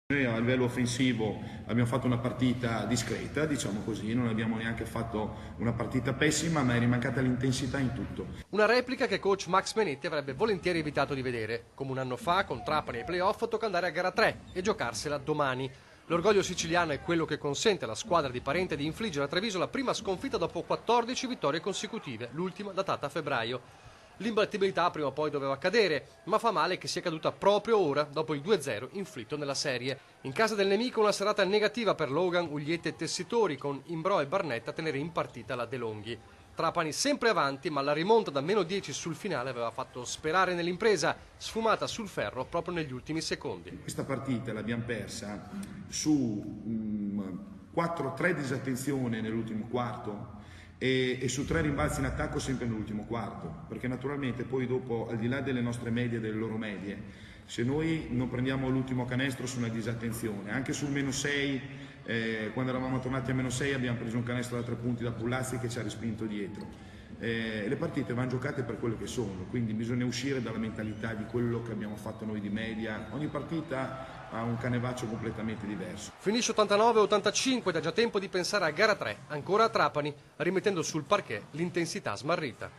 Noi a livello offensivo abbiamo fatto una partita discreta, diciamo così, non abbiamo neanche fatto una partita pessima, ma è rimancata l'intensità in tutto. Una replica che coach Max Menetti avrebbe volentieri evitato di vedere. Come un anno fa, con Trapani ai playoff, tocca andare a gara 3 e giocarsela domani. L'orgoglio siciliano è quello che consente alla squadra di Parente di infliggere a Treviso la prima sconfitta dopo 14 vittorie consecutive, l'ultima datata a febbraio. L'imbattibilità prima o poi doveva accadere, ma fa male che sia caduta proprio ora, dopo il 2-0 inflitto nella serie. In casa del nemico una serata negativa per Logan, Ugliette e Tessitori, con Imbrò e Barnetta a tenere in partita la De Longhi. Trapani sempre avanti, ma la rimonta da meno 10 sul finale aveva fatto sperare nell'impresa, sfumata sul ferro proprio negli ultimi secondi. Questa partita l'abbiamo persa su 4-3 disattenzione nell'ultimo quarto e su 3 rimbalzi in attacco sempre nell'ultimo quarto, perché naturalmente poi dopo, al di là delle nostre medie e delle loro medie, se noi non prendiamo l'ultimo canestro su una disattenzione, anche sul -6, quando eravamo tornati a -6 abbiamo preso un canestro da 3 punti da Pullazzi che ci ha respinto dietro. Le partite vanno giocate per quelle che sono, quindi bisogna uscire dalla mentalità di quello che abbiamo fatto noi di media. Ogni partita ha un canevaccio completamente diverso. Finisce 89-85 ed è già tempo di pensare a gara 3, ancora a Trapani, rimettendo sul parquet l'intensità smarrita.